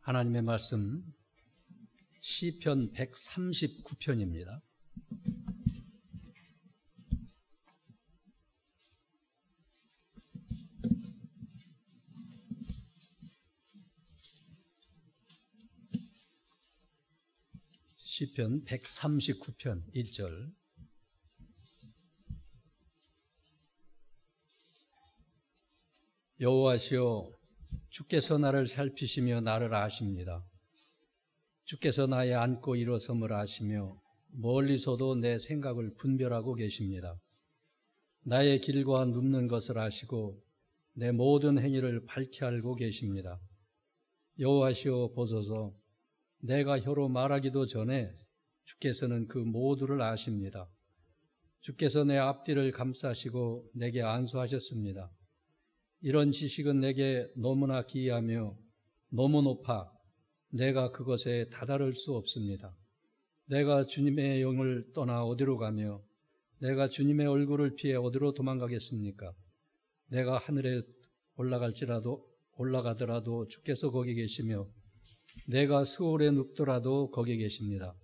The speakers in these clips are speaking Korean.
하나님의 말씀 시편 139편입니다. 시편 139편 1절. 여호와시여, 주께서 나를 살피시며 나를 아십니다. 주께서 나의 앉고 일어섬을 아시며 멀리서도 내 생각을 분별하고 계십니다. 나의 길과 눕는 것을 아시고 내 모든 행위를 밝히 알고 계십니다. 여호와시여, 보소서. 내가 혀로 말하기도 전에 주께서는 그 모두를 아십니다. 주께서 내 앞뒤를 감싸시고 내게 안수하셨습니다. 이런 지식은 내게 너무나 기이하며 너무 높아 내가 그것에 다다를 수 없습니다. 내가 주님의 영을 떠나 어디로 가며 내가 주님의 얼굴을 피해 어디로 도망가겠습니까? 내가 하늘에 올라가더라도 주께서 거기 계시며 내가 스올에 눕더라도 거기 계십니다.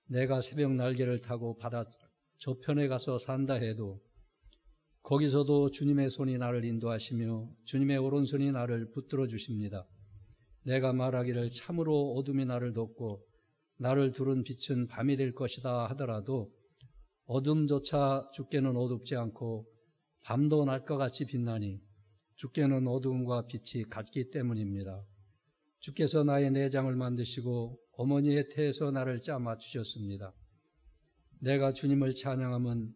내가 새벽 날개를 타고 바다 저편에 가서 산다 해도 거기서도 주님의 손이 나를 인도하시며 주님의 오른손이 나를 붙들어 주십니다. 내가 말하기를 참으로 어둠이 나를 덮고 나를 두른 빛은 밤이 될 것이다 하더라도 어둠조차 주께는 어둡지 않고 밤도 낮과 같이 빛나니 주께는 어둠과 빛이 같기 때문입니다. 주께서 나의 내장을 만드시고 어머니의 태에서 나를 짜 맞추셨습니다. 내가 주님을 찬양하면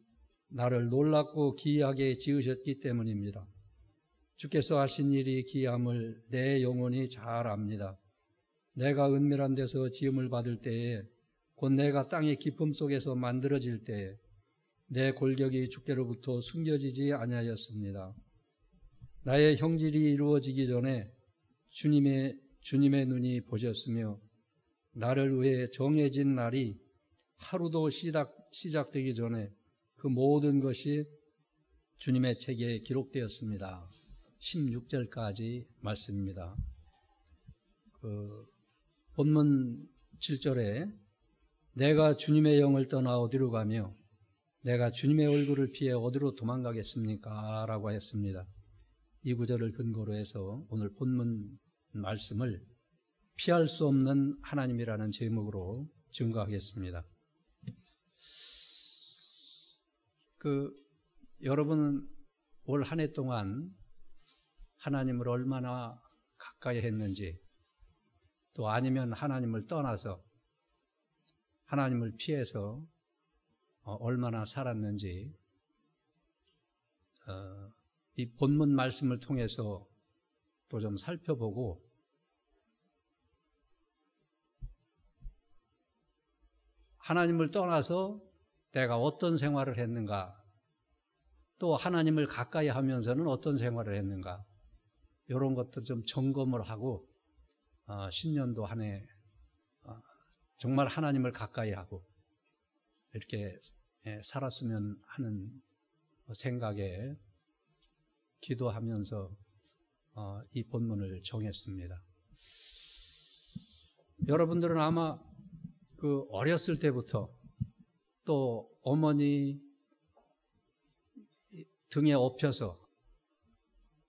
나를 놀랍고 기이하게 지으셨기 때문입니다. 주께서 하신 일이 기이함을 내 영혼이 잘 압니다. 내가 은밀한 데서 지음을 받을 때에 곧 내가 땅의 깊음 속에서 만들어질 때에 내 골격이 주께로부터 숨겨지지 아니하였습니다. 나의 형질이 이루어지기 전에 주님의 눈이 보셨으며 나를 위해 정해진 날이 하루도 시작되기 전에 그 모든 것이 주님의 책에 기록되었습니다. 16절까지 말씀입니다. 본문 7절에 내가 주님의 영을 떠나 어디로 가며 내가 주님의 얼굴을 피해 어디로 도망가겠습니까? 라고 했습니다. 이 구절을 근거로 해서 오늘 본문 말씀을 피할 수 없는 하나님이라는 제목으로 증거하겠습니다. 여러분은 올 한 해 동안 하나님을 얼마나 가까이 했는지, 또 아니면 하나님을 떠나서 하나님을 피해서 얼마나 살았는지 이 본문 말씀을 통해서 또 좀 살펴보고 하나님을 떠나서 내가 어떤 생활을 했는가, 또 하나님을 가까이 하면서는 어떤 생활을 했는가, 이런 것들 좀 점검을 하고 신년도 한 해 정말 하나님을 가까이 하고 이렇게 살았으면 하는 생각에 기도하면서 이 본문을 정했습니다. 여러분들은 아마 어렸을 때부터 또 어머니 등에 업혀서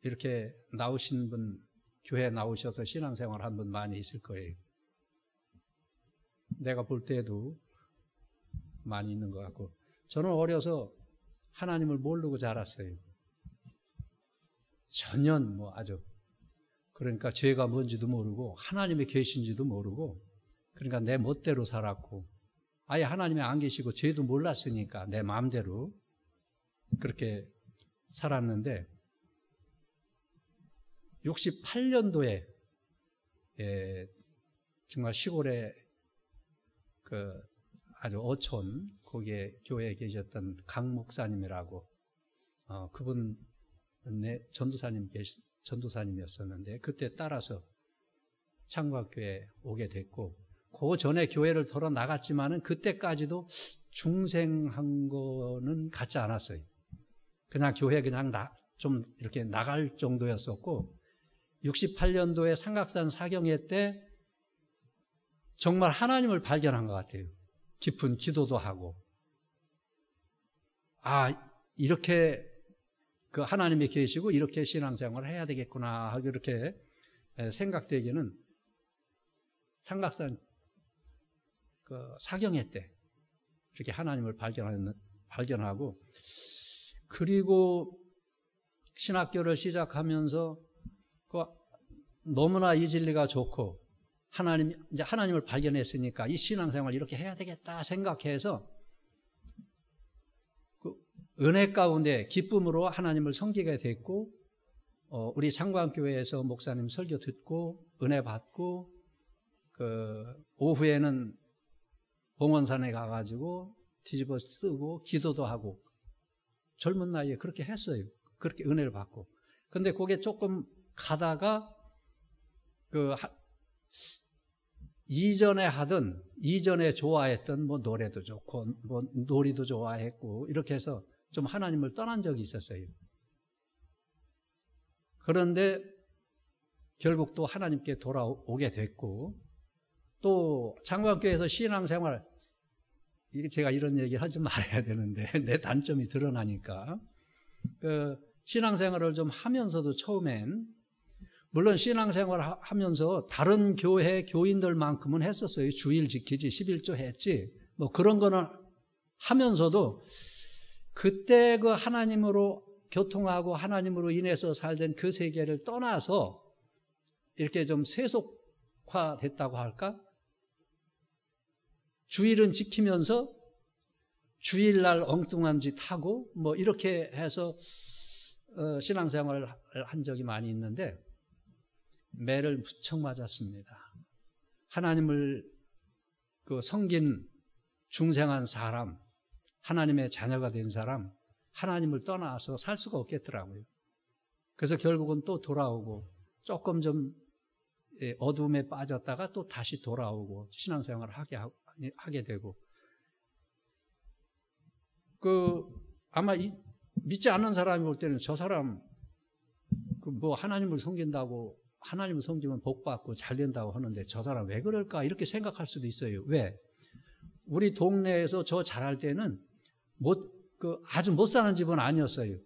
이렇게 나오신 분, 교회 나오셔서 신앙생활 한 분 많이 있을 거예요. 내가 볼 때에도 많이 있는 것 같고, 저는 어려서 하나님을 모르고 자랐어요. 전혀 아주, 그러니까 죄가 뭔지도 모르고 하나님이 계신지도 모르고, 그러니까 내 멋대로 살았고, 아예 하나님이 안 계시고 죄도 몰랐으니까 내 마음대로 그렇게 살았는데 68년도에 정말 시골에 아주 어촌 거기에 교회에 계셨던 강 목사님이라고 그분 전도사님이었었는데 그때 따라서 창과교회에 오게 됐고, 그 전에 교회를 돌아 나갔지만은 그때까지도 중생한 거는 같지 않았어요. 그냥 교회 좀 이렇게 나갈 정도였었고, 68년도에 삼각산 사경회 때 정말 하나님을 발견한 것 같아요. 깊은 기도도 하고, 이렇게 그 하나님이 계시고 이렇게 신앙생활을 해야 되겠구나 하고 이렇게 생각되기는 삼각산 그 사경회 때 이렇게 하나님을 발견하고, 그리고 신학교를 시작하면서 너무나 이 진리가 좋고 이제 하나님을 발견했으니까 이 신앙생활 이렇게 해야 되겠다 생각해서 그 은혜 가운데 기쁨으로 하나님을 섬기게 됐고, 우리 창광교회에서 목사님 설교 듣고 은혜 받고, 오후에는 봉원산에 가가지고 뒤집어 쓰고 기도도 하고 젊은 나이에 그렇게 했어요. 그렇게 은혜를 받고. 근데 그게 조금 가다가 이전에 좋아했던 뭐 노래도 좋고 뭐 놀이도 좋아했고 이렇게 해서 좀 하나님을 떠난 적이 있었어요. 그런데 결국 또 하나님께 돌아오게 됐고, 또 창광교회에서 신앙생활, 이게 제가 이런 얘기를 하지 말아야 되는데 내 단점이 드러나니까, 신앙생활을 좀 하면서도 처음엔 물론 신앙생활 하면서 다른 교회 교인들만큼은 했었어요. 주일 지키지, 11조 했지, 뭐 그런 거는 하면서도 그때 그 하나님으로 교통하고 하나님으로 인해서 살던 그 세계를 떠나서 이렇게 좀 세속화됐다고 할까? 주일은 지키면서 주일날 엉뚱한 짓 하고 뭐 이렇게 해서 신앙생활을 한 적이 많이 있는데 매를 무척 맞았습니다. 하나님을 섬긴 중생한 사람, 하나님의 자녀가 된 사람, 하나님을 떠나서 살 수가 없겠더라고요. 그래서 결국은 또 돌아오고 조금 좀 어둠에 빠졌다가 또 다시 돌아오고 신앙생활을 하게 되고, 아마 믿지 않는 사람이 볼 때는 저 사람 뭐 하나님을 섬긴다고, 하나님을 섬기면 복 받고 잘 된다고 하는데 저 사람 왜 그럴까 이렇게 생각할 수도 있어요. 왜? 우리 동네에서 저 잘할 때는 아주 못 사는 집은 아니었어요.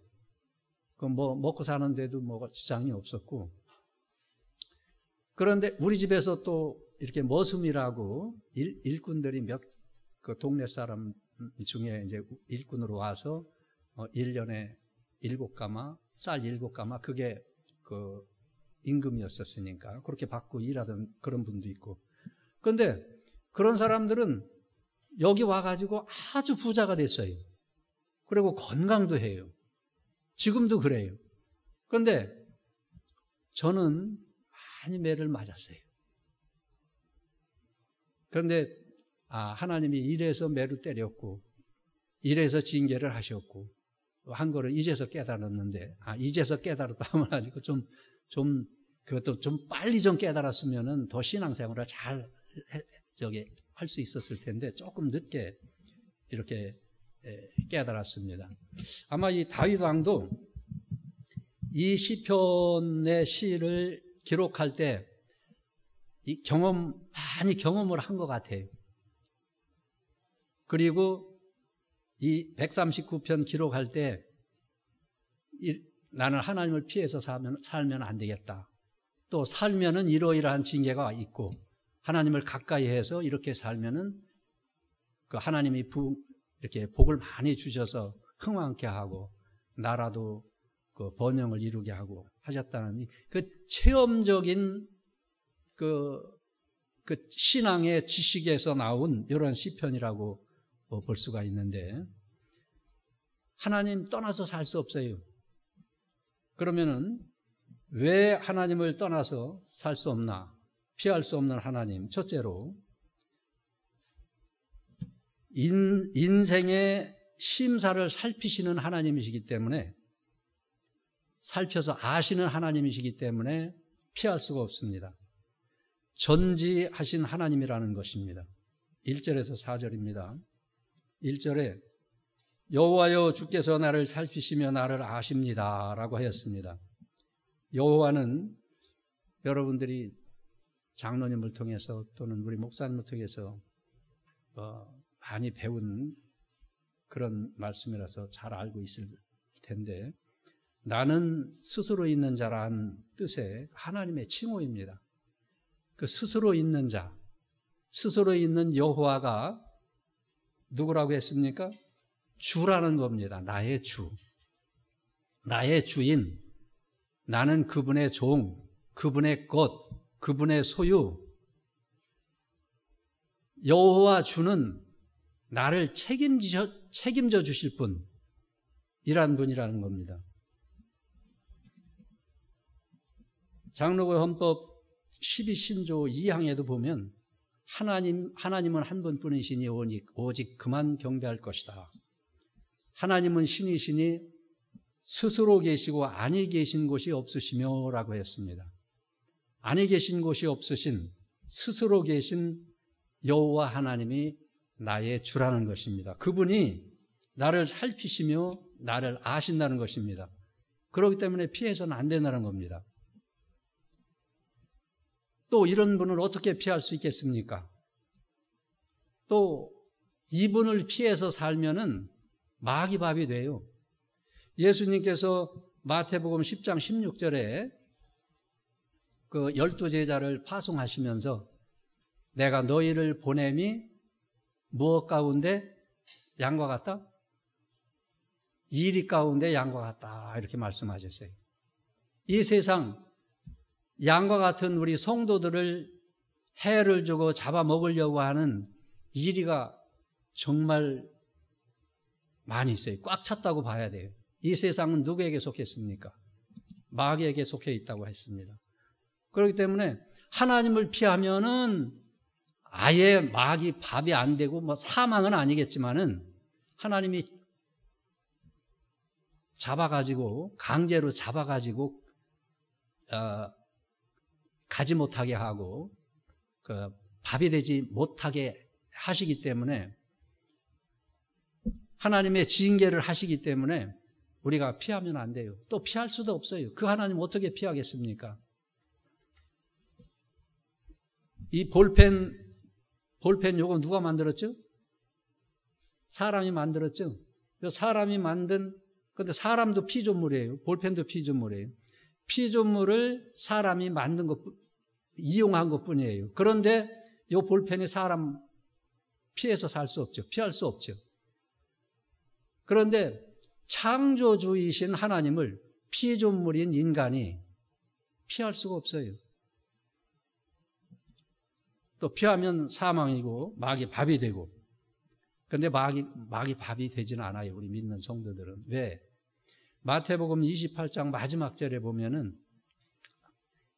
뭐 먹고 사는데도 뭐 지장이 없었고, 그런데 우리 집에서 또 이렇게 머슴이라고 일꾼들이 그 동네 사람 중에 이제 일꾼으로 와서 1년에 7가마, 쌀 7가마, 그게 그 임금이었었으니까 그렇게 받고 일하던 그런 분도 있고. 그런데 그런 사람들은 여기 와가지고 아주 부자가 됐어요. 그리고 건강도 해요. 지금도 그래요. 그런데 저는 많이 매를 맞았어요. 그런데 하나님이 이래서 매를 때렸고 이래서 징계를 하셨고 한 거를 이제서 깨달았는데, 이제서 깨달았다 하면 아니고 그것도 좀 빨리 좀 깨달았으면은 더 신앙생활을 잘 할 수 있었을 텐데 조금 늦게 이렇게 깨달았습니다. 아마 이 다윗 왕도 이 시편의 시를 기록할 때 많이 경험을 한 것 같아요. 그리고 이 139편 기록할 때 나는 하나님을 피해서 살면 안 되겠다. 또 살면은 이러이러한 징계가 있고 하나님을 가까이 해서 이렇게 살면은 그 하나님이 이렇게 복을 많이 주셔서 흥왕케 하고 나라도 그 번영을 이루게 하고 하셨다는 그 체험적인 그 신앙의 지식에서 나온 이런 시편이라고 볼 수가 있는데, 하나님 떠나서 살 수 없어요. 그러면은 왜 하나님을 떠나서 살 수 없나? 피할 수 없는 하나님. 첫째로 인생의 심사를 살피시는 하나님이시기 때문에, 살펴서 아시는 하나님이시기 때문에 피할 수가 없습니다. 전지하신 하나님이라는 것입니다. 1절에서 4절입니다. 1절에 여호와여 주께서 나를 살피시며 나를 아십니다 라고 하였습니다. 여호와는 여러분들이 장로님을 통해서 또는 우리 목사님을 통해서 많이 배운 그런 말씀이라서 잘 알고 있을 텐데, 나는 스스로 있는 자란 뜻의 하나님의 칭호입니다. 그 스스로 있는 자, 스스로 있는 여호와가 누구라고 했습니까? 주라는 겁니다. 나의 주, 나의 주인, 나는 그분의 종, 그분의 것, 그분의 소유. 여호와 주는 나를 책임져 주실 분이란 분이라는 겁니다. 장로교 헌법 12신조 2항에도 보면 하나님은 한 분뿐이시니 오직 그만 경배할 것이다. 하나님은 신이시니 스스로 계시고 아니 계신 곳이 없으시며 라고 했습니다. 아니 계신 곳이 없으신 스스로 계신 여호와 하나님이 나의 주라는 것입니다. 그분이 나를 살피시며 나를 아신다는 것입니다. 그렇기 때문에 피해서는 안 된다는 겁니다. 또 이런 분을 어떻게 피할 수 있겠습니까? 또 이분을 피해서 살면은 마귀밥이 돼요. 예수님께서 마태복음 10장 16절에 그 12제자를 파송하시면서 내가 너희를 보냄이 무엇 가운데 양과 같다? 이리 가운데 양과 같다. 이렇게 말씀하셨어요. 이 세상 양과 같은 우리 성도들을 해를 주고 잡아먹으려고 하는 이리가 정말 많이 있어요. 꽉 찼다고 봐야 돼요. 이 세상은 누구에게 속했습니까? 마귀에게 속해 있다고 했습니다. 그렇기 때문에 하나님을 피하면은 아예 마귀 밥이 안 되고 뭐 사망은 아니겠지만은 하나님이 잡아가지고 강제로 잡아가지고 가지 못하게 하고 그 밥이 되지 못하게 하시기 때문에 하나님의 징계를 하시기 때문에 우리가 피하면 안 돼요. 또 피할 수도 없어요. 그 하나님 어떻게 피하겠습니까? 이 볼펜 요거 누가 만들었죠? 사람이 만들었죠? 사람이 만든, 근데 사람도 피조물이에요. 볼펜도 피조물이에요. 피조물을 사람이 만든 것, 이용한 것 뿐이에요. 그런데 이 볼펜이 사람 피해서 살 수 없죠. 피할 수 없죠. 그런데 창조주이신 하나님을 피조물인 인간이 피할 수가 없어요. 또 피하면 사망이고 마귀 밥이 되고. 그런데 마귀 밥이 되지는 않아요. 우리 믿는 성도들은. 왜? 마태복음 28장 마지막 절에 보면은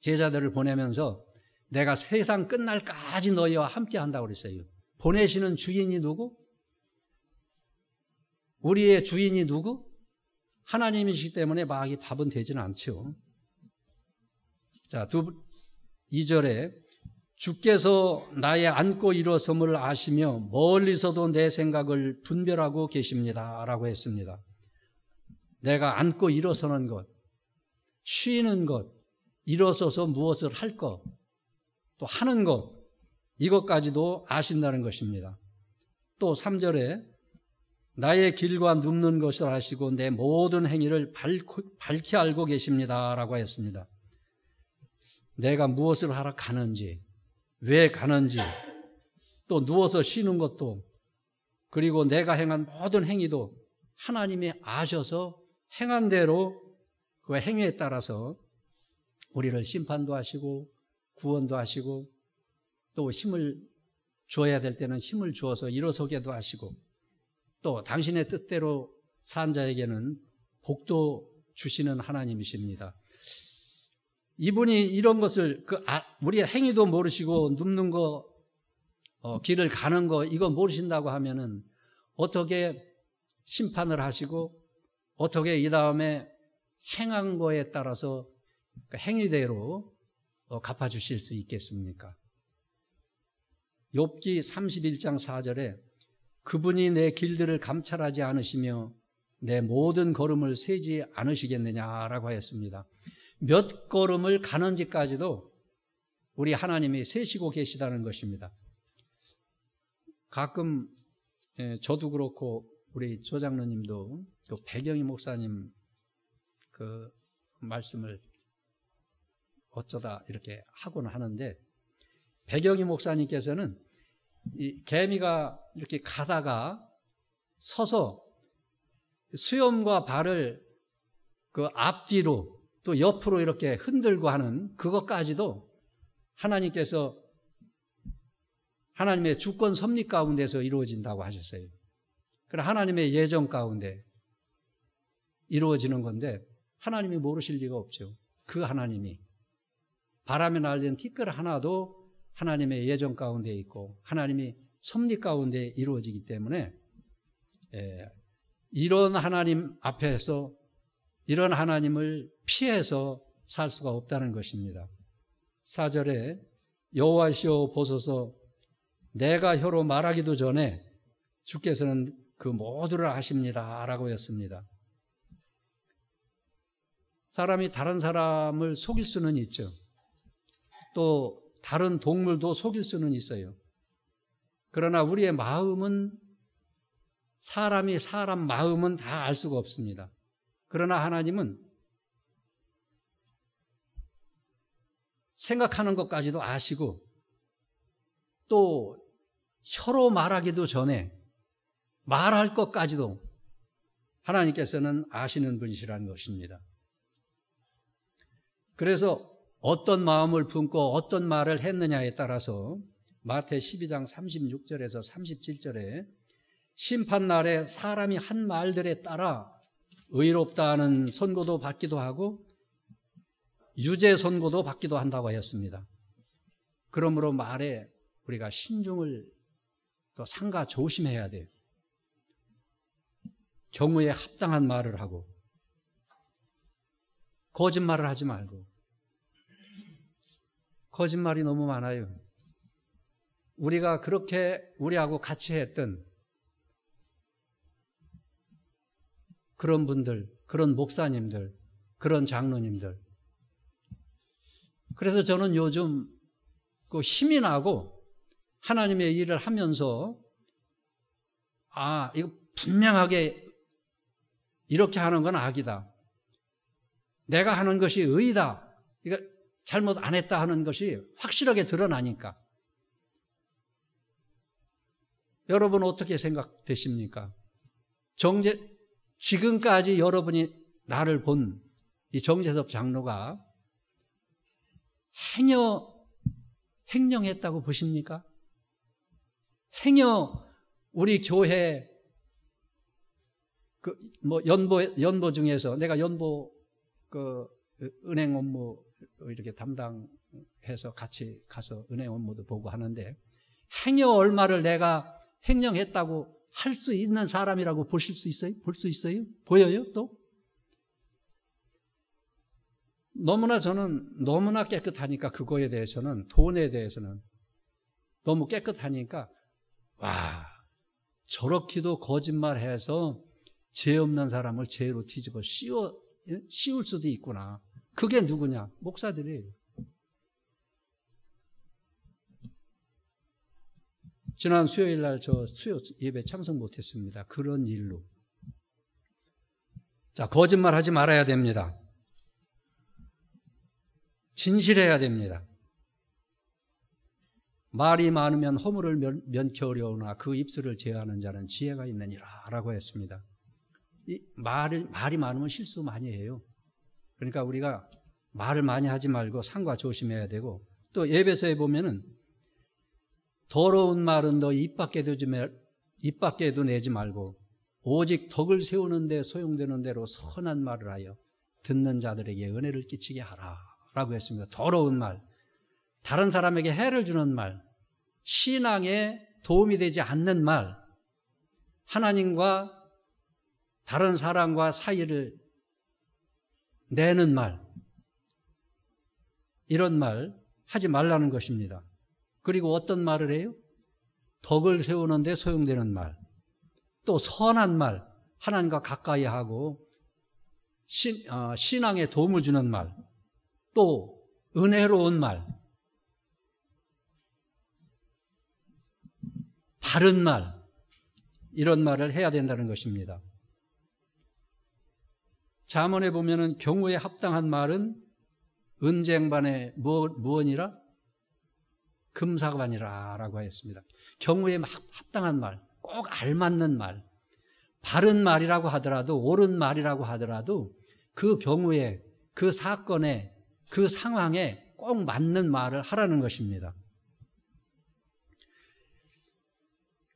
제자들을 보내면서 내가 세상 끝날까지 너희와 함께 한다고 그랬어요. 보내시는 주인이 누구? 우리의 주인이 누구? 하나님이시기 때문에 마귀 밥은 되지는 않죠. 자, 2절에 주께서 나의 앉고 일어섬을 아시며 멀리서도 내 생각을 분별하고 계십니다 라고 했습니다. 내가 앉고 일어서는 것, 쉬는 것, 일어서서 무엇을 할 것, 또 하는 것, 이것까지도 아신다는 것입니다. 또 3절에 나의 길과 눕는 것을 아시고 내 모든 행위를 밝히 알고 계십니다 라고 했습니다. 내가 무엇을 하러 가는지, 왜 가는지, 또 누워서 쉬는 것도, 그리고 내가 행한 모든 행위도 하나님이 아셔서 행한 대로 그 행위에 따라서 우리를 심판도 하시고 구원도 하시고 또 힘을 주어야 될 때는 힘을 주어서 일어서게도 하시고 또 당신의 뜻대로 산 자에게는 복도 주시는 하나님이십니다. 이분이 이런 것을 우리의 행위도 모르시고 눕는 거, 길을 가는 거 이거 모르신다고 하면은 어떻게 심판을 하시고 어떻게 이 다음에 행한 거에 따라서 행위대로 갚아주실 수 있겠습니까? 욥기 31장 4절에 그분이 내 길들을 감찰하지 않으시며 내 모든 걸음을 세지 않으시겠느냐라고 하였습니다. 몇 걸음을 가는지까지도 우리 하나님이 세시고 계시다는 것입니다. 가끔 저도 그렇고 우리 조장로님도 또 배경희 목사님 그 말씀을 어쩌다 이렇게 하곤 하는데, 배경희 목사님께서는 이 개미가 이렇게 가다가 서서 수염과 발을 그 앞뒤로 또 옆으로 이렇게 흔들고 하는 그것까지도 하나님께서 하나님의 주권 섭리 가운데서 이루어진다고 하셨어요. 그래, 하나님의 예정 가운데 이루어지는 건데 하나님이 모르실 리가 없죠. 그 하나님이 바람에 날리는 티끌 하나도 하나님의 예정 가운데 있고 하나님이 섭리 가운데 이루어지기 때문에 이런 하나님 앞에서 이런 하나님을 피해서 살 수가 없다는 것입니다. 4절에 여호와시여 보소서 내가 혀로 말하기도 전에 주께서는 그 모두를 아십니다 라고 했습니다. 사람이 다른 사람을 속일 수는 있죠. 또 다른 동물도 속일 수는 있어요. 그러나 우리의 마음은 사람이 사람 마음은 다 알 수가 없습니다. 그러나 하나님은 생각하는 것까지도 아시고 또 혀로 말하기도 전에 말할 것까지도 하나님께서는 아시는 분이시라는 것입니다. 그래서 어떤 마음을 품고 어떤 말을 했느냐에 따라서 마태 12장 36절에서 37절에 심판날에 사람이 한 말들에 따라 의롭다 하는 선고도 받기도 하고 유죄 선고도 받기도 한다고 하였습니다. 그러므로 말에 우리가 신중을 또 삼가 조심해야 돼요. 경우에 합당한 말을 하고 거짓말을 하지 말고. 거짓말이 너무 많아요. 우리가 그렇게 우리하고 같이 했던 그런 분들, 그런 목사님들, 그런 장로님들. 그래서 저는 요즘 그 힘이 나고 하나님의 일을 하면서 이거 분명하게 이렇게 하는 건 악이다. 내가 하는 것이 의다. 이거 잘못 안 했다 하는 것이 확실하게 드러나니까. 여러분 어떻게 생각되십니까? 지금까지 여러분이 나를 본 이 정재섭 장로가 횡령했다고 보십니까? 우리 교회 연보 중에서 내가 연보 은행 업무 이렇게 담당해서 같이 가서 은행 업무도 보고 하는데 행여 얼마를 내가 횡령했다고 할 수 있는 사람이라고 보실 수 있어요? 볼 수 있어요? 보여요? 또? 저는 너무나 깨끗하니까 그거에 대해서는 돈에 대해서는 너무 깨끗하니까 저렇게도 거짓말해서 죄 없는 사람을 죄로 뒤집어 씌울 수도 있구나. 그게 누구냐? 목사들이에요. 지난 수요일 날 저 수요 예배 참석 못했습니다. 그런 일로. 자, 거짓말 하지 말아야 됩니다. 진실해야 됩니다. 말이 많으면 허물을 면키 어려우나 그 입술을 제어하는 자는 지혜가 있느니라 라고 했습니다. 말이 많으면 실수 많이 해요. 그러니까 우리가 말을 많이 하지 말고 삼가 조심해야 되고, 또 예배서에 보면은 더러운 말은 너 입 밖에도 내지 말고 오직 덕을 세우는 데 소용되는 대로 선한 말을 하여 듣는 자들에게 은혜를 끼치게 하라 라고 했습니다. 더러운 말, 다른 사람에게 해를 주는 말, 신앙에 도움이 되지 않는 말, 하나님과 다른 사람과 사이를 내는 말, 이런 말 하지 말라는 것입니다. 그리고 어떤 말을 해요? 덕을 세우는 데 소용되는 말, 또 선한 말, 하나님과 가까이 하고 신앙에 도움을 주는 말, 또 은혜로운 말, 바른 말, 이런 말을 해야 된다는 것입니다. 잠언에 보면은 경우에 합당한 말은 은쟁반에 무언이라 금사관이라 라고 하였습니다. 경우에 합당한 말, 꼭 알맞는 말, 바른 말이라고 하더라도, 옳은 말이라고 하더라도 그 경우에, 그 사건에, 그 상황에 꼭 맞는 말을 하라는 것입니다.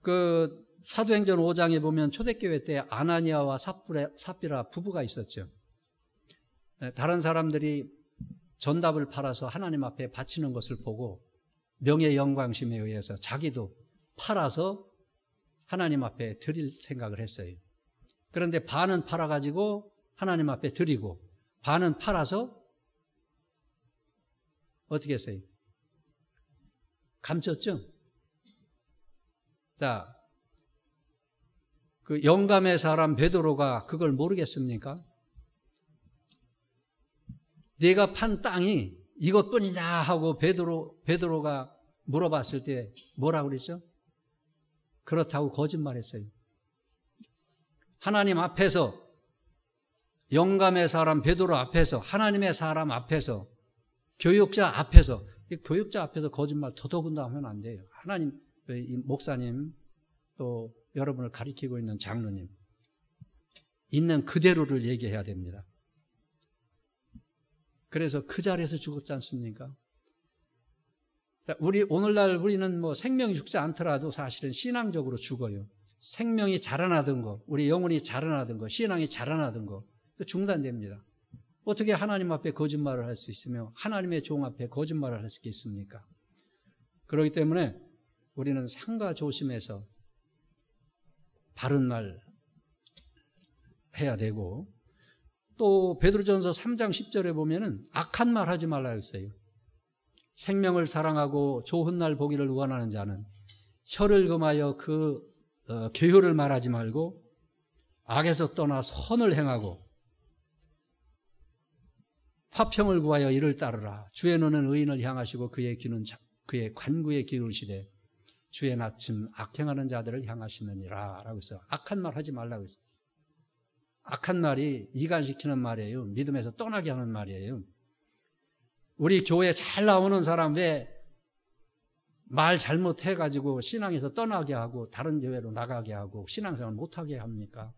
그 사도행전 5장에 보면 초대교회 때 아나니아와 삽비라 부부가 있었죠. 다른 사람들이 전답을 팔아서 하나님 앞에 바치는 것을 보고 명예 영광심에 의해서 자기도 팔아서 하나님 앞에 드릴 생각을 했어요. 그런데 반은 팔아가지고 하나님 앞에 드리고 반은 팔아서 어떻게 했어요? 감췄죠? 자, 그 영감의 사람 베드로가 그걸 모르겠습니까? 네가 판 땅이 이것뿐이냐 하고 베드로가 물어봤을 때 뭐라고 그랬죠? 그렇다고 거짓말했어요. 하나님 앞에서, 영감의 사람 베드로 앞에서, 하나님의 사람 앞에서, 교육자 앞에서 거짓말 더더군다 하면 안 돼요. 하나님, 목사님, 또 여러분을 가리키고 있는 장로님, 있는 그대로를 얘기해야 됩니다. 그래서 그 자리에서 죽었지 않습니까? 오늘날 우리는 뭐 생명이 죽지 않더라도 사실은 신앙적으로 죽어요. 생명이 자라나던 거, 우리 영혼이 자라나던 거, 신앙이 자라나던 거, 중단됩니다. 어떻게 하나님 앞에 거짓말을 할 수 있으며 하나님의 종 앞에 거짓말을 할 수 있겠습니까? 그렇기 때문에 우리는 삼가 조심해서 바른 말 해야 되고, 또 베드로전서 3장 10절에 보면은 악한 말 하지 말라 했어요. 생명을 사랑하고 좋은 날 보기를 원하는 자는 혀를 금하여 그 교효를 말하지 말고 악에서 떠나 선을 행하고 화평을 구하여 이를 따르라. 주의 눈은 의인을 향하시고 그의 귀는 그의 관구에 기울시되 주의 낯은 악행하는 자들을 향하시느니라 라고 했어요. 악한 말 하지 말라고 했어요. 악한 말이 이간시키는 말이에요. 믿음에서 떠나게 하는 말이에요. 우리 교회 잘 나오는 사람 왜 말 잘못해가지고 신앙에서 떠나게 하고 다른 교회로 나가게 하고 신앙생활 못하게 합니까?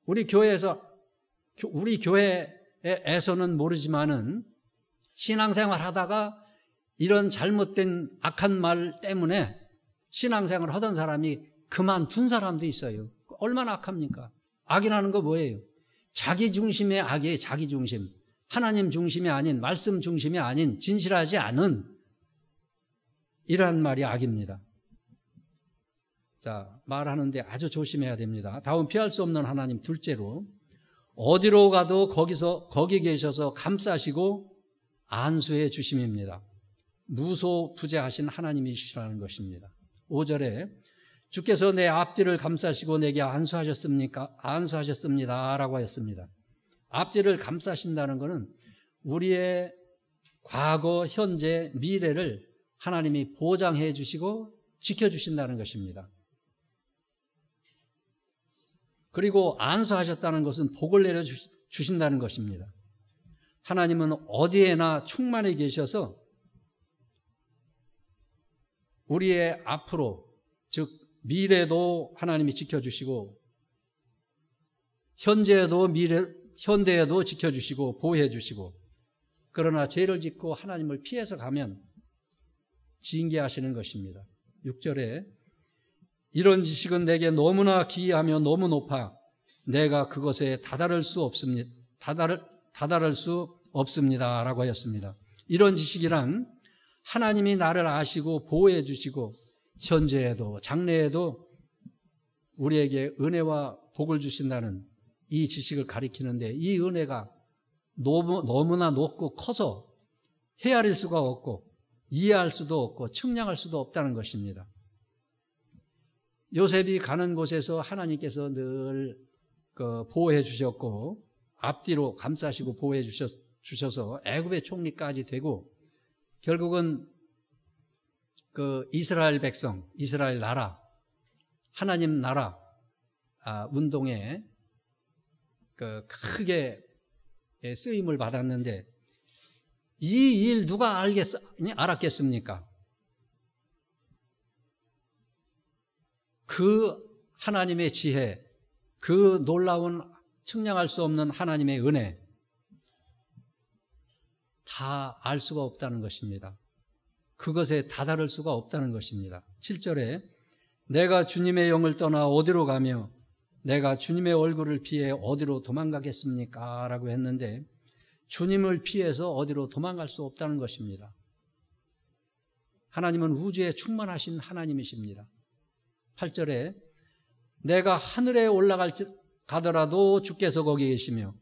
우리 교회에서는 모르지만은 신앙생활 하다가 이런 잘못된 악한 말 때문에 신앙생활 하던 사람이 그만둔 사람도 있어요. 얼마나 악합니까? 악이라는 거 뭐예요? 자기 중심의 악이에요. 자기 중심. 하나님 중심이 아닌, 말씀 중심이 아닌, 진실하지 않은 이러한 말이 악입니다. 자, 말하는데 아주 조심해야 됩니다. 다음 피할 수 없는 하나님, 둘째로 어디로 가도 거기 계셔서 감싸시고 안수해 주심입니다. 무소부재하신 하나님이시라는 것입니다. 5절에 주께서 내 앞뒤를 감싸시고 내게 안수하셨습니다 라고 했습니다. 앞뒤를 감싸신다는 것은 우리의 과거, 현재, 미래를 하나님이 보장해 주시고 지켜주신다는 것입니다. 그리고 안수하셨다는 것은 복을 내려주신다는 것입니다. 하나님은 어디에나 충만히 계셔서 우리의 앞으로, 즉 미래도 하나님이 지켜주시고 현대에도 지켜주시고 보호해 주시고, 그러나 죄를 짓고 하나님을 피해서 가면 징계하시는 것입니다. 6절에 이런 지식은 내게 너무나 기이하며 너무 높아 내가 그것에 다다를 수 없습니다 라고 하였습니다. 이런 지식이란 하나님이 나를 아시고 보호해 주시고 현재에도 장래에도 우리에게 은혜와 복을 주신다는 이 지식을 가리키는데, 이 은혜가 너무나 높고 커서 헤아릴 수가 없고 이해할 수도 없고 측량할 수도 없다는 것입니다. 요셉이 가는 곳에서 하나님께서 늘 보호해 주셨고 앞뒤로 감싸시고 보호해 주셔서 애굽의 총리까지 되고 결국은 그 이스라엘 백성, 이스라엘 나라, 하나님 나라 운동에 그 크게 쓰임을 받았는데 이 일 누가 알았겠습니까? 그 하나님의 지혜, 그 놀라운 측량할 수 없는 하나님의 은혜 다 알 수가 없다는 것입니다. 그것에 다다를 수가 없다는 것입니다. 7절에 내가 주님의 영을 떠나 어디로 가며 내가 주님의 얼굴을 피해 어디로 도망가겠습니까? 라고 했는데 주님을 피해서 어디로 도망갈 수 없다는 것입니다. 하나님은 우주에 충만하신 하나님이십니다. 8절에 내가 하늘에 가더라도 주께서 거기 계시며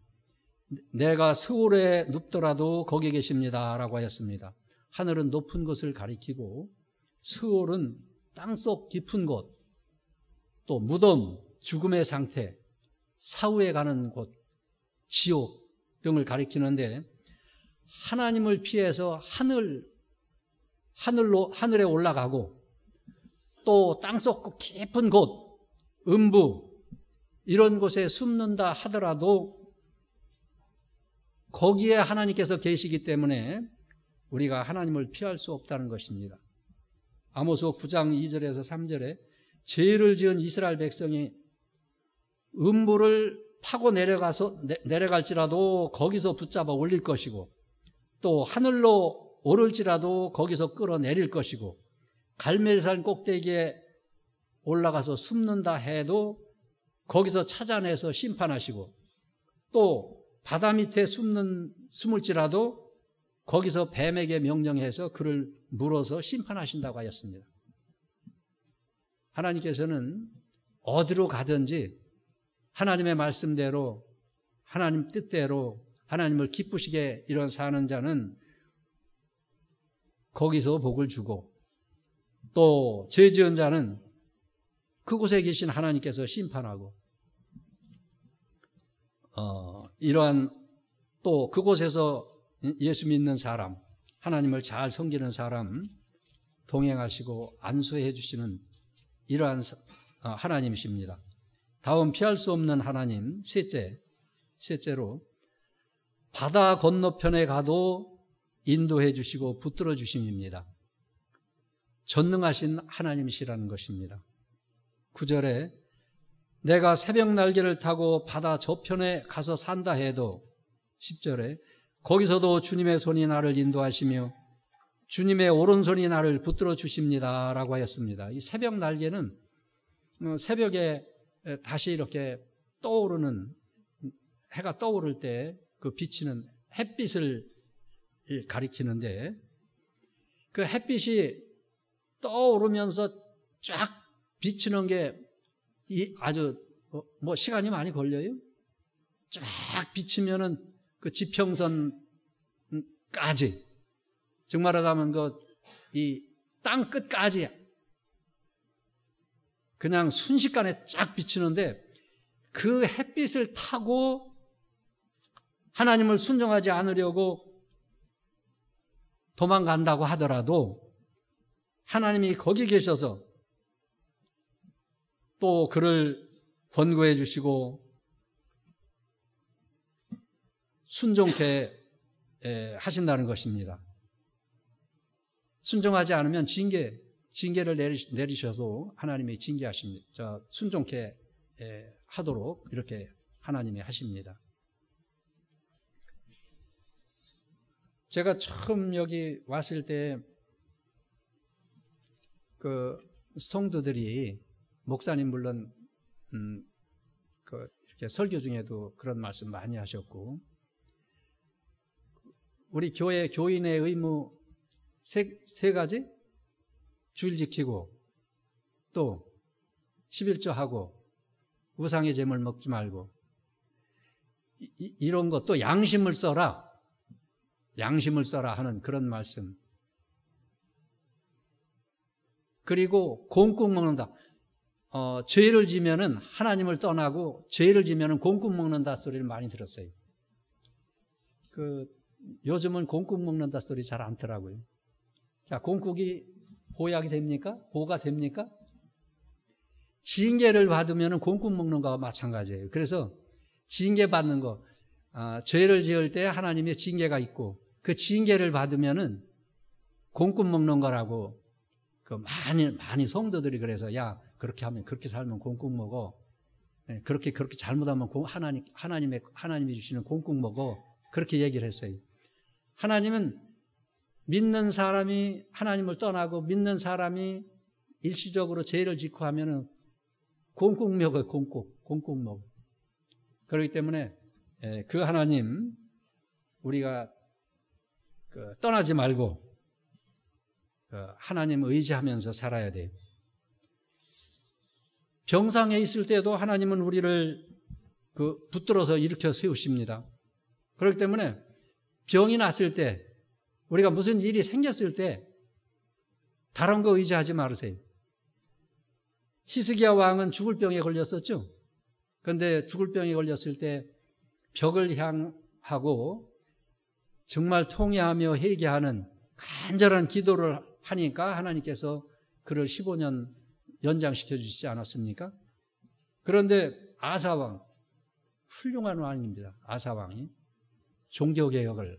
내가 스올에 눕더라도 거기 계십니다 라고 하였습니다. 하늘은 높은 곳을 가리키고 스올은 땅속 깊은 곳, 또 무덤, 죽음의 상태, 사후에 가는 곳, 지옥 등을 가리키는데 하나님을 피해서 하늘에 올라가고 또 땅속 깊은 곳, 음부 이런 곳에 숨는다 하더라도 거기에 하나님께서 계시기 때문에 우리가 하나님을 피할 수 없다는 것입니다. 아모스 9장 2절에서 3절에 죄를 지은 이스라엘 백성이 음부를 파고 내려갈지라도 거기서 붙잡아 올릴 것이고 또 하늘로 오를지라도 거기서 끌어내릴 것이고 갈멜산 꼭대기에 올라가서 숨는다 해도 거기서 찾아내서 심판하시고 또 바다 밑에 숨을지라도 거기서 뱀에게 명령해서 그를 물어서 심판하신다고 하였습니다. 하나님께서는 어디로 가든지 하나님의 말씀대로 하나님 뜻대로 하나님을 기쁘시게 이런 사는 자는 거기서 복을 주고 또 죄 지은 자는 그곳에 계신 하나님께서 심판하고 이러한 또 그곳에서 예수 믿는 사람, 하나님을 잘 섬기는 사람 동행하시고 안수해 주시는 이러한 하나님이십니다. 다음 피할 수 없는 하나님 셋째로 바다 건너편에 가도 인도해 주시고 붙들어 주심입니다. 전능하신 하나님이시라는 것입니다. 9절에 내가 새벽 날개를 타고 바다 저편에 가서 산다 해도 10절에 거기서도 주님의 손이 나를 인도하시며 주님의 오른손이 나를 붙들어 주십니다 라고 하였습니다. 이 새벽 날개는 새벽에 다시 이렇게 떠오르는 해가 떠오를 때 그 비치는 햇빛을 가리키는데 그 햇빛이 떠오르면서 쫙 비치는 게 아주 뭐 시간이 많이 걸려요. 쫙 비치면은 그 지평선까지 즉 말하자면 이 땅 끝까지 그냥 순식간에 쫙 비치는데 그 햇빛을 타고 하나님을 순종하지 않으려고 도망간다고 하더라도 하나님이 거기 계셔서 또 그를 권고해 주시고 순종케 하신다는 것입니다. 순종하지 않으면 징계를 내리셔서 하나님이 징계하십니다. 순종케 하도록 이렇게 하나님이 하십니다. 제가 처음 여기 왔을 때 그 성도들이 목사님 물론 이렇게 설교 중에도 그런 말씀 많이 하셨고 우리 교회 교인의 의무 세 가지 주일 지키고 또 11조 하고 우상의 제물 먹지 말고 이런 것 또 양심을 써라 하는 그런 말씀 그리고 곰국 먹는다 죄를 지면은 하나님을 떠나고 죄를 지면은 곰국 먹는다 소리를 많이 들었어요. 요즘은 곰국 먹는다 소리 잘 안 더라고요. 자, 곰국이 보약이 됩니까? 보가 됩니까? 징계를 받으면 곰국 먹는 거와 마찬가지예요. 그래서 징계 받는 거, 죄를 지을 때 하나님의 징계가 있고 그 징계를 받으면은 곰국 먹는 거라고 그 많이 성도들이 그래서 야 그렇게 하면 그렇게 살면 곰국 먹어. 그렇게 잘못하면 하나님이 주시는 곰국 먹어. 그렇게 얘기를 했어요. 하나님은 믿는 사람이 하나님을 떠나고 믿는 사람이 일시적으로 죄를 짓고 하면은 곰국 먹어요. 곰국 먹어. 그렇기 때문에 그 하나님 우리가 떠나지 말고 하나님 의지하면서 살아야 돼요. 병상에 있을 때도 하나님은 우리를 붙들어서 일으켜 세우십니다. 그렇기 때문에 병이 났을 때 우리가 무슨 일이 생겼을 때 다른 거 의지하지 말으세요. 히스기야 왕은 죽을 병에 걸렸었죠. 그런데 죽을 병에 걸렸을 때 벽을 향하고 정말 통회하며 회개하는 간절한 기도를 하니까 하나님께서 그를 15년 연장시켜 주시지 않았습니까? 그런데 아사왕, 훌륭한 왕입니다. 아사왕이 종교개혁을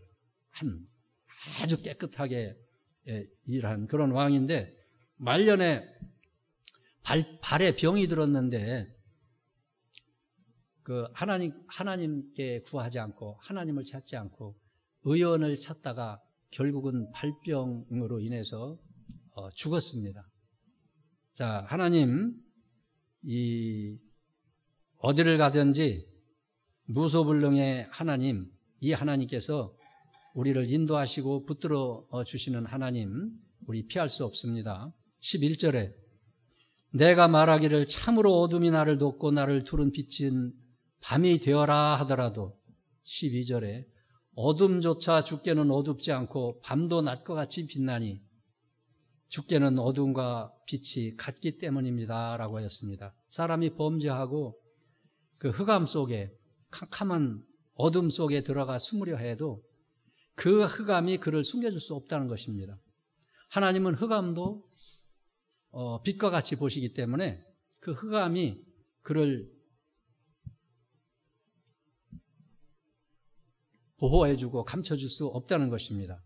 아주 깨끗하게 일한 그런 왕인데 말년에 발에 병이 들었는데 하나님께 구하지 않고 하나님을 찾지 않고 의원을 찾다가 결국은 발병으로 인해서 죽었습니다. 자, 하나님 어디를 가든지 무소불능의 하나님, 이 하나님께서 우리를 인도하시고 붙들어 주시는 하나님, 우리 피할 수 없습니다. 11절에 내가 말하기를 참으로 어둠이 나를 덮고 나를 두른 빛인 밤이 되어라 하더라도 12절에 어둠조차 주께는 어둡지 않고 밤도 낮과 같이 빛나니 주께는 어둠과 빛이 같기 때문입니다 라고 하였습니다. 사람이 범죄하고 그 흑암 속에 캄캄한 어둠 속에 들어가 숨으려 해도 그 흑암이 그를 숨겨줄 수 없다는 것입니다. 하나님은 흑암도 빛과 같이 보시기 때문에 그 흑암이 그를 보호해주고 감춰줄 수 없다는 것입니다.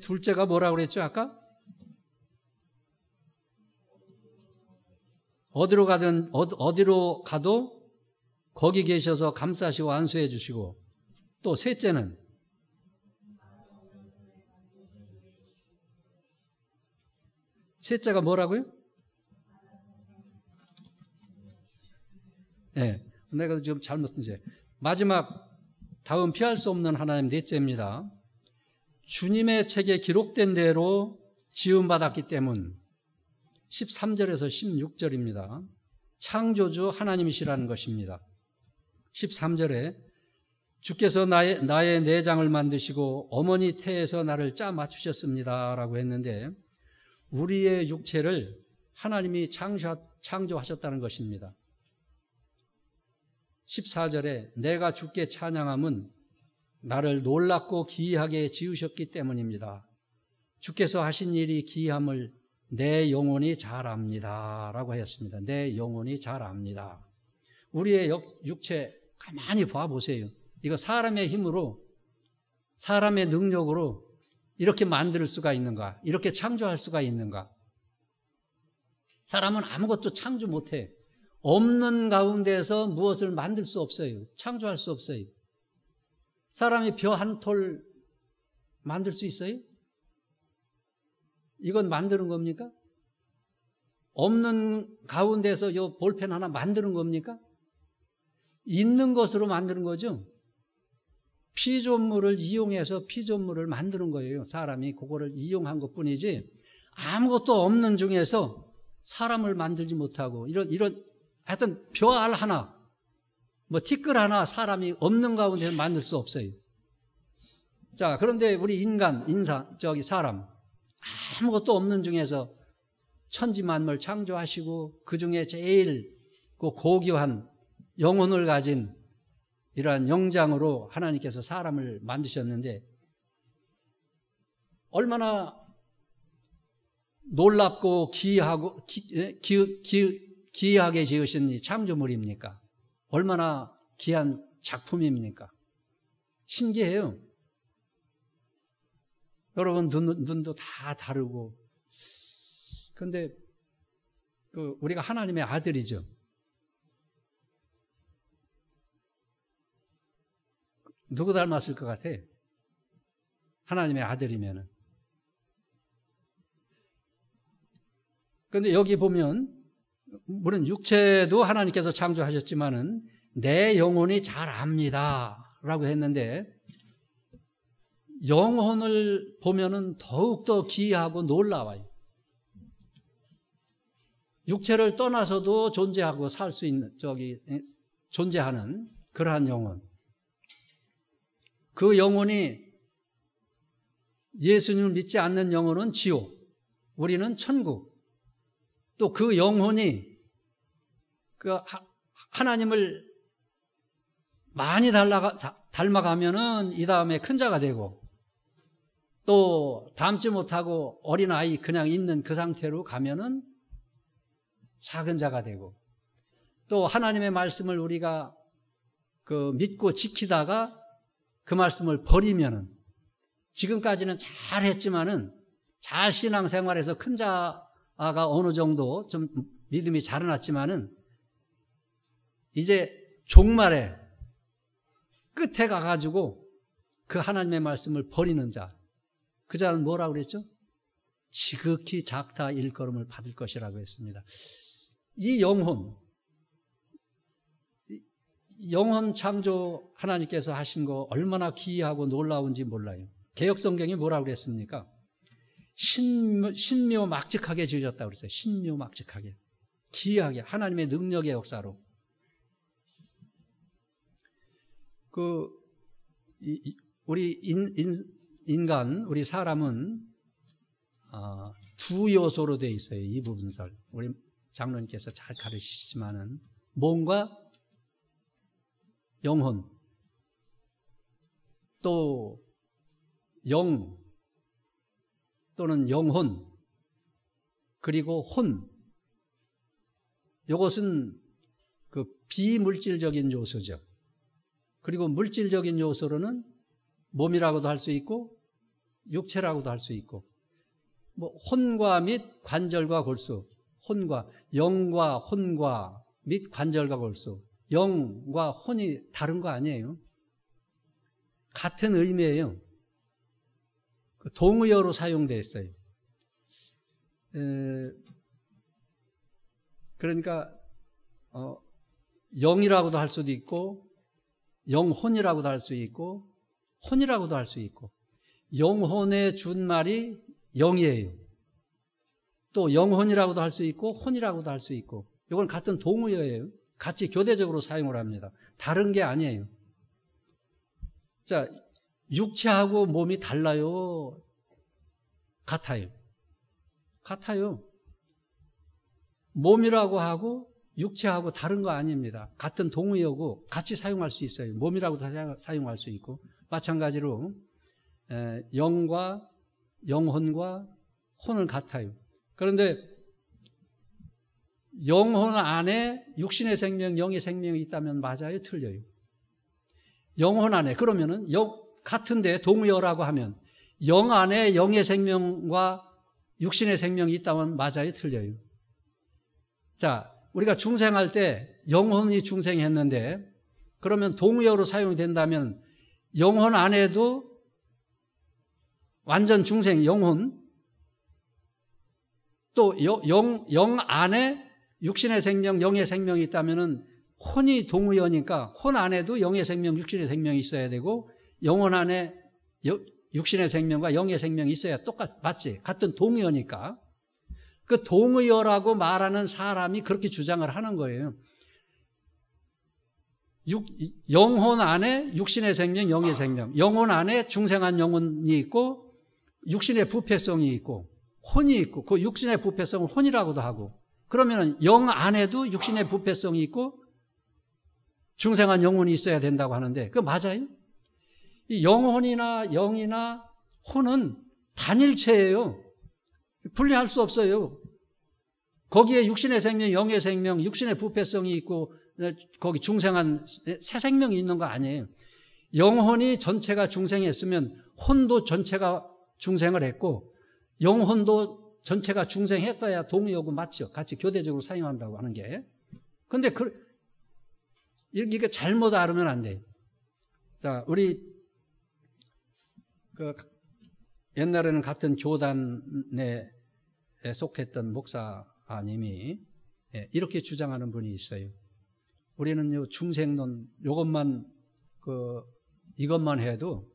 둘째가 뭐라고 그랬죠, 아까? 어디로 가도 거기 계셔서 감싸시고 안수해 주시고, 또 셋째는 셋째가 뭐라고요? 네, 내가 지금 잘못했지. 마지막 다음 피할 수 없는 하나님 넷째입니다. 주님의 책에 기록된 대로 지음받았기 때문 13절에서 16절입니다. 창조주 하나님이시라는 것입니다. 13절에 주께서 나의 내장을 만드시고 어머니 태에서 나를 짜 맞추셨습니다 라고 했는데 우리의 육체를 하나님이 창조하셨다는 것입니다. 14절에 내가 주께 찬양함은 나를 놀랍고 기이하게 지으셨기 때문입니다. 주께서 하신 일이 기이함을 내 영혼이 잘 압니다 라고 하였습니다. 내 영혼이 잘 압니다. 우리의 육체 가만히 봐보세요. 이거 사람의 힘으로, 사람의 능력으로 이렇게 만들 수가 있는가? 이렇게 창조할 수가 있는가? 사람은 아무것도 창조 못해. 없는 가운데서 무엇을 만들 수 없어요. 창조할 수 없어요. 사람이 벼 한 톨 만들 수 있어요? 이건 만드는 겁니까? 없는 가운데서 이 볼펜 하나 만드는 겁니까? 있는 것으로 만드는 거죠. 피조물을 이용해서 피조물을 만드는 거예요. 사람이 그거를 이용한 것뿐이지 아무것도 없는 중에서 사람을 만들지 못하고 이런 하여튼 벼알 하나, 뭐 티끌 하나 사람이 없는 가운데서 만들 수 없어요. 자, 그런데 우리 사람 아무것도 없는 중에서 천지 만물 창조하시고 그 중에 제일 그 고귀한 영혼을 가진 이러한 영장으로 하나님께서 사람을 만드셨는데 얼마나 놀랍고 기이하게 지으신 이 창조물입니까? 얼마나 귀한 작품입니까? 신기해요. 여러분 눈도 다 다르고. 그런데 우리가 하나님의 아들이죠. 누구 닮았을 것 같아? 하나님의 아들이면은. 그런데 여기 보면 물론 육체도 하나님께서 창조하셨지만은 내 영혼이 잘 압니다 라고 했는데 영혼을 보면은 더욱더 기이하고 놀라워요. 육체를 떠나서도 존재하고 살 수 있는 존재하는 그러한 영혼. 그 영혼이 예수님을 믿지 않는 영혼은 지옥, 우리는 천국. 또 그 영혼이 하나님을 많이 닮아가면은 이 다음에 큰 자가 되고 또 닮지 못하고 어린아이 그냥 있는 그 상태로 가면은 작은 자가 되고 또 하나님의 말씀을 우리가 믿고 지키다가 그 말씀을 버리면은 지금까지는 잘 했지만은 잘 신앙생활에서 큰 자가 어느 정도 좀 믿음이 자라났지만은 이제 종말에 끝에 가가지고 그 하나님의 말씀을 버리는 자, 그 자는 뭐라고 그랬죠? 지극히 작다 일컬음을 받을 것이라고 했습니다. 이 영혼 창조 하나님께서 하신 거 얼마나 기이하고 놀라운지 몰라요. 개역성경이 뭐라고 그랬습니까? 신묘막측하게 지으셨다고 그랬어요. 신묘막측하게. 기이하게. 하나님의 능력의 역사로. 우리 인간, 우리 사람은 두 요소로 되어 있어요. 이 부분설. 우리 장로님께서 잘 가르치시지만은 몸과 영혼, 또 영 또는 영혼, 그리고 혼. 이것은 비물질적인 요소죠. 그리고 물질적인 요소로는 몸이라고도 할 수 있고 육체라고도 할 수 있고 혼과 및 관절과 골수, 영과 혼과 및 관절과 골수, 영과 혼이 다른 거 아니에요. 같은 의미예요. 동의어로 사용되어 있어요. 그러니까 영이라고도 할 수도 있고 영혼이라고도 할 수 있고 혼이라고도 할 수 있고 영혼의 준말이 영이에요. 또 영혼이라고도 할 수 있고 혼이라고도 할 수 있고 이건 같은 동의어예요. 같이 교대적으로 사용을 합니다. 다른 게 아니에요. 자, 육체하고 몸이 달라요? 같아요. 몸이라고 하고 육체하고 다른 거 아닙니다. 같은 동의어고 같이 사용할 수 있어요. 몸이라고도 사용할 수 있고 마찬가지로 영과 영혼과 혼은 같아요. 그런데 영혼 안에 육신의 생명, 영의 생명이 있다면 맞아요? 틀려요? 영혼 안에 그러면은 같은데 동의어라고 하면 영 안에 영의 생명과 육신의 생명이 있다면 맞아요? 틀려요? 자, 우리가 중생할 때 영혼이 중생했는데 그러면 동의어로 사용이 된다면 영혼 안에도 완전 중생 영혼 또 영 안에 육신의 생명, 영의 생명이 있다면은 혼이 동의어니까 혼 안에도 영의 생명, 육신의 생명이 있어야 되고 영혼 안에 육신의 생명과 영의 생명이 있어야 맞지? 같은 동의어니까. 그 동의어라고 말하는 사람이 그렇게 주장을 하는 거예요. 영혼 안에 육신의 생명, 영의 생명, 영혼 안에 중생한 영혼이 있고 육신의 부패성이 있고 혼이 있고 그 육신의 부패성을 혼이라고도 하고 그러면 영 안에도 육신의 부패성이 있고 중생한 영혼이 있어야 된다고 하는데 그거 맞아요? 이 영혼이나 영이나 혼은 단일체예요. 분리할 수 없어요. 거기에 육신의 생명, 영의 생명, 육신의 부패성이 있고 거기 중생한 새 생명이 있는 거 아니에요. 영혼이 전체가 중생했으면 혼도 전체가 중생을 했고 영혼도 전체가 중생했어야 동의하고 맞죠. 같이 교대적으로 사용한다고 하는 게. 그런데 이게 잘못 알으면 안 돼요. 자, 우리 옛날에는 같은 교단에 속했던 목사님이 이렇게 주장하는 분이 있어요. 우리는 중생론 이것만 해도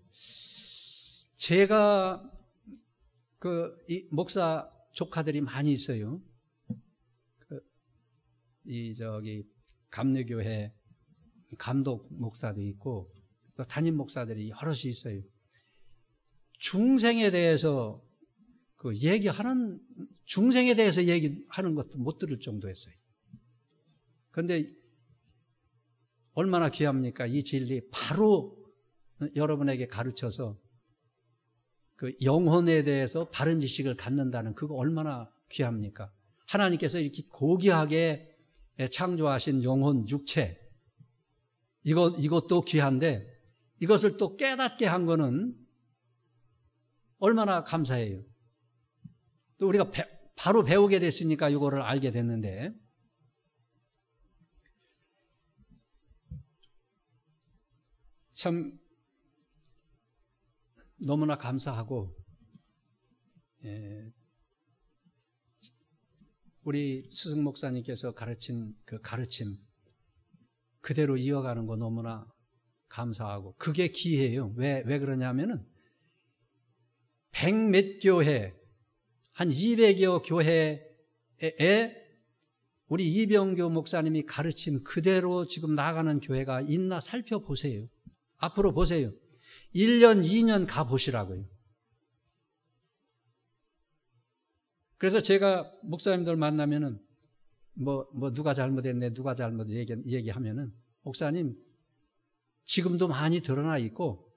제가 이 목사 조카들이 많이 있어요. 감리교회 감독 목사도 있고 또 담임 목사들이 여럿이 있어요. 중생에 대해서 중생에 대해서 얘기하는 것도 못 들을 정도였어요. 그런데 얼마나 귀합니까? 이 진리 바로 여러분에게 가르쳐서 그 영혼에 대해서 바른 지식을 갖는다는 그거 얼마나 귀합니까? 하나님께서 이렇게 고귀하게 창조하신 영혼, 육체 이것도 귀한데 이것을 또 깨닫게 한 거는 얼마나 감사해요. 또 우리가 바로 배우게 됐으니까 이거를 알게 됐는데 참 너무나 감사하고 우리 스승 목사님께서 가르친 그 가르침 그대로 이어가는 거 너무나 감사하고 그게 기회예요. 왜 그러냐면은 100몇 교회 한 200여 교회에 우리 이병교 목사님이 가르침 그대로 지금 나가는 교회가 있나 살펴보세요. 앞으로 보세요. 1년, 2년 가보시라고요. 그래서 제가 목사님들 만나면은 누가 잘못했네, 누가 잘못 얘기하면은 목사님 지금도 많이 드러나 있고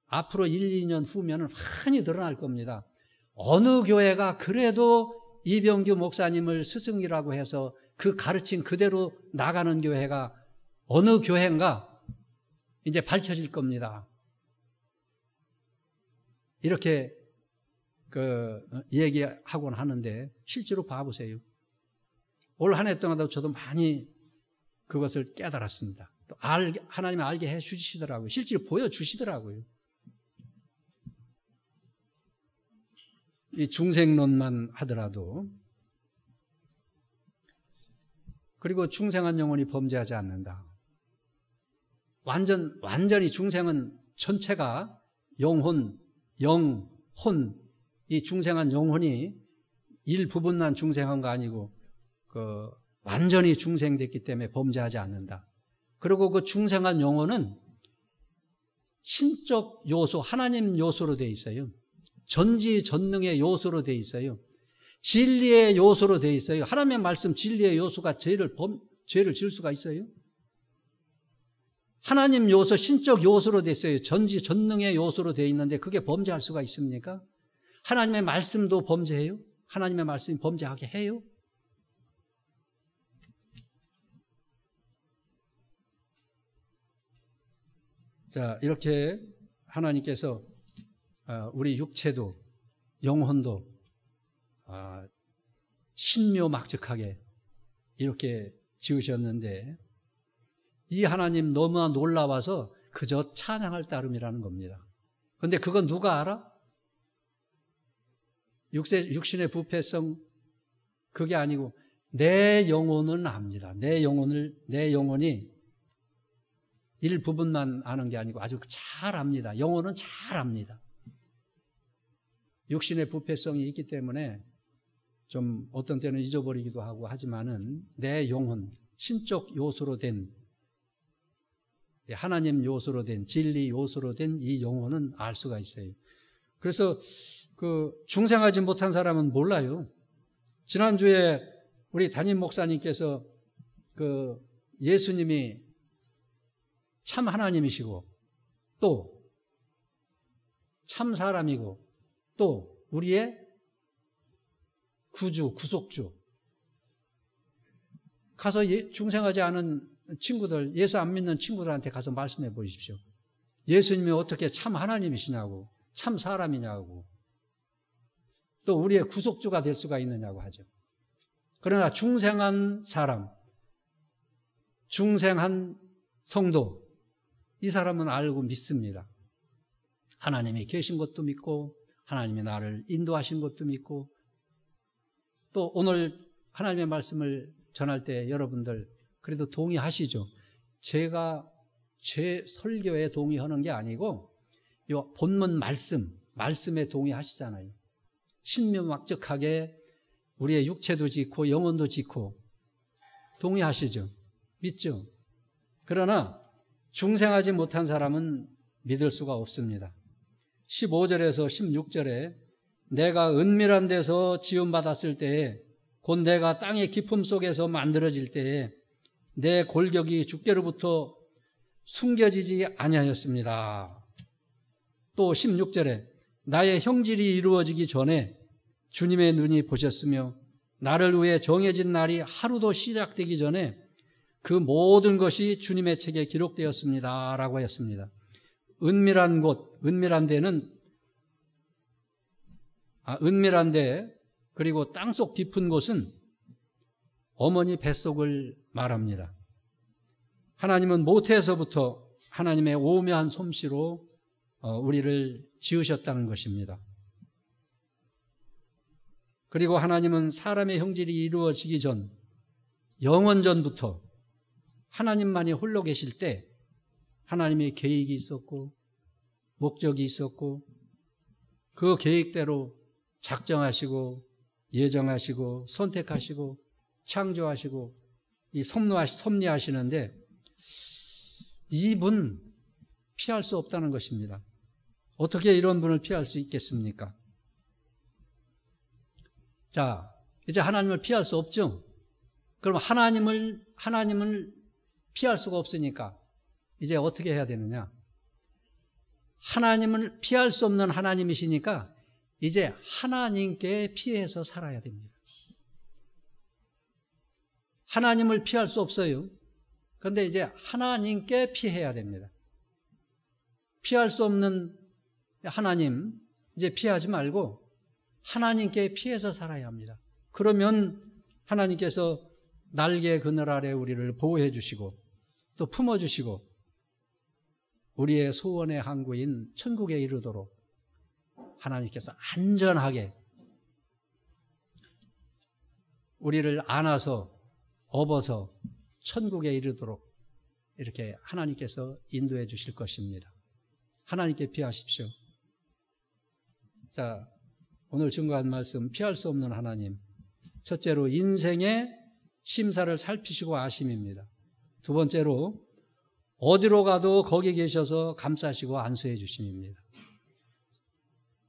앞으로 1, 2년 후면은 많이 드러날 겁니다. 어느 교회가 그래도 이병규 목사님을 스승이라고 해서 그 가르침 그대로 나가는 교회가 어느 교회인가 이제 밝혀질 겁니다. 이렇게 얘기하곤 하는데 실제로 봐보세요. 올 한 해 동안도 저도 많이 그것을 깨달았습니다. 또 하나님이 알게 해 주시더라고요. 실제로 보여주시더라고요. 이 중생론만 하더라도 그리고 중생한 영혼이 범죄하지 않는다. 완전히 중생은 전체가 영혼, 영, 혼, 이 중생한 영혼이 일부분만 중생한 거 아니고 완전히 중생됐기 때문에 범죄하지 않는다. 그리고 그 중생한 영혼은 신적 요소, 하나님 요소로 되어 있어요. 전지전능의 요소로 되어 있어요. 진리의 요소로 되어 있어요. 하나님의 말씀 진리의 요소가 죄를 지을 수가 있어요? 하나님 요소, 신적 요소로 되어 있어요. 전지전능의 요소로 되어 있는데 그게 범죄할 수가 있습니까? 하나님의 말씀도 범죄해요? 하나님의 말씀이 범죄하게 해요? 자, 이렇게 하나님께서 우리 육체도 영혼도 신묘막측하게 이렇게 지으셨는데 이 하나님 너무나 놀라워서 그저 찬양할 따름이라는 겁니다. 그런데 그건 누가 알아? 육신의 부패성 그게 아니고 내 영혼은 압니다. 내 영혼이 일부분만 아는 게 아니고 아주 잘 압니다. 영혼은 잘 압니다. 육신의 부패성이 있기 때문에 좀 어떤 때는 잊어버리기도 하고 하지만은 내 영혼, 신적 요소로 된 하나님 요소로 된 진리 요소로 된 이 영혼은 알 수가 있어요. 그래서 중생하지 못한 사람은 몰라요. 지난주에 우리 담임 목사님께서 예수님이 참 하나님이시고 또 참 사람이고 또 우리의 구주, 구속주. 가서 중생하지 않은 친구들, 예수 안 믿는 친구들한테 가서 말씀해 보십시오. 예수님이 어떻게 참 하나님이시냐고, 참 사람이냐고, 또 우리의 구속주가 될 수가 있느냐고 하죠. 그러나 중생한 사람, 중생한 성도, 이 사람은 알고 믿습니다. 하나님이 계신 것도 믿고 하나님이 나를 인도하신 것도 믿고 또 오늘 하나님의 말씀을 전할 때 여러분들 그래도 동의하시죠? 제가 제 설교에 동의하는 게 아니고 이 본문 말씀에 동의하시잖아요. 신명확적하게 우리의 육체도 짓고 영혼도 짓고 동의하시죠? 믿죠? 그러나 중생하지 못한 사람은 믿을 수가 없습니다. 15절에서 16절에 내가 은밀한 데서 지음받았을 때에 곧 내가 땅의 깊음 속에서 만들어질 때에 내 골격이 주께로부터 숨겨지지 아니하였습니다. 또 16절에 나의 형질이 이루어지기 전에 주님의 눈이 보셨으며 나를 위해 정해진 날이 하루도 시작되기 전에 그 모든 것이 주님의 책에 기록되었습니다. 라고 했습니다. 은밀한 곳, 은밀한 데는 은밀한 데 그리고 땅속 깊은 곳은 어머니 뱃속을 말합니다. 하나님은 모태에서부터 하나님의 오묘한 솜씨로 우리를 지으셨다는 것입니다. 그리고 하나님은 사람의 형질이 이루어지기 전 영원전부터 하나님만이 홀로 계실 때 하나님의 계획이 있었고 목적이 있었고 그 계획대로 작정하시고 예정하시고 선택하시고 창조하시고 이 섭리하시는데 이분 피할 수 없다는 것입니다. 어떻게 이런 분을 피할 수 있겠습니까? 자, 이제 하나님을 피할 수 없죠? 그럼 하나님을 피할 수가 없으니까 이제 어떻게 해야 되느냐? 하나님을 피할 수 없는 하나님이시니까 이제 하나님께 피해서 살아야 됩니다. 하나님을 피할 수 없어요. 그런데 이제 하나님께 피해야 됩니다. 피할 수 없는 하나님, 이제 피하지 말고 하나님께 피해서 살아야 합니다. 그러면 하나님께서 날개 그늘 아래 우리를 보호해 주시고 또 품어 주시고 우리의 소원의 항구인 천국에 이르도록 하나님께서 안전하게 우리를 안아서 업어서 천국에 이르도록 이렇게 하나님께서 인도해 주실 것입니다. 하나님께 피하십시오. 자, 오늘 증거한 말씀, 피할 수 없는 하나님. 첫째로 인생의 심사를 살피시고 아심입니다. 두 번째로 어디로 가도 거기 계셔서 감싸시고 안수해 주심입니다.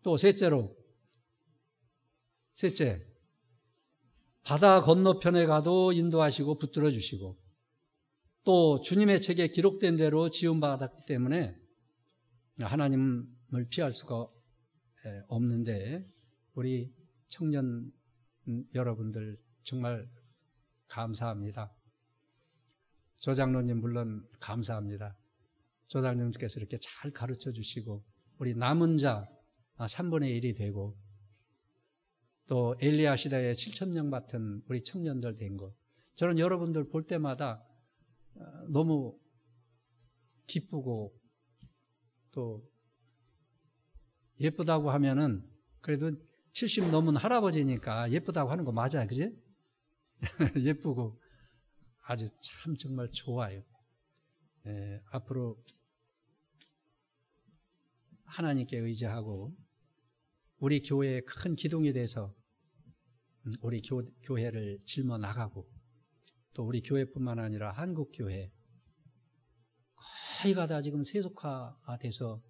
또 셋째, 바다 건너편에 가도 인도하시고 붙들어 주시고 또 주님의 책에 기록된 대로 지음받았기 때문에 하나님을 피할 수가 없는데 우리 청년 여러분들 정말 감사합니다. 조장로님 물론 감사합니다. 조장로님께서 이렇게 잘 가르쳐 주시고 우리 남은 자 3분의 1이 되고 또 엘리야 시대에 7,000명 같은 우리 청년들 된 것. 저는 여러분들 볼 때마다 너무 기쁘고 또 예쁘다고 하면은 그래도 70 넘은 할아버지니까 예쁘다고 하는 거 맞아요. 그지? 예쁘고 아주 참 정말 좋아요. 앞으로 하나님께 의지하고 우리 교회의 큰 기둥이 돼서 우리 교회를 짊어 나가고 또 우리 교회뿐만 아니라 한국교회 거의 다 지금 세속화돼서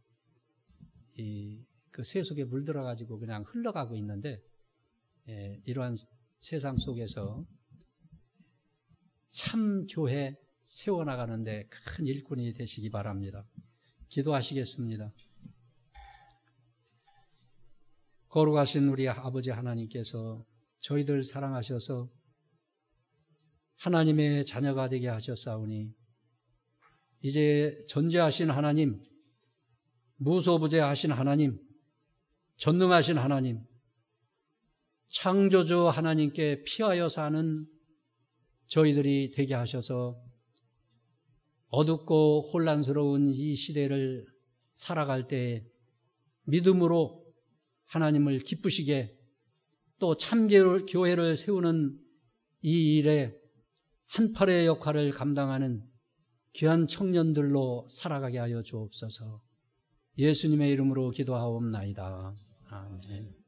그 새 속에 물들어가지고 그냥 흘러가고 있는데, 이러한 세상 속에서 참 교회 세워나가는데 큰 일꾼이 되시기 바랍니다. 기도하시겠습니다. 거룩하신 우리 아버지 하나님께서 저희들 사랑하셔서 하나님의 자녀가 되게 하셨사오니 이제 전지하신 하나님, 무소부재하신 하나님, 전능하신 하나님, 창조주 하나님께 피하여 사는 저희들이 되게 하셔서 어둡고 혼란스러운 이 시대를 살아갈 때 믿음으로 하나님을 기쁘시게 또 참교회를 세우는 이 일에 한팔의 역할을 감당하는 귀한 청년들로 살아가게 하여 주옵소서. 예수님의 이름으로 기도하옵나이다. 아멘.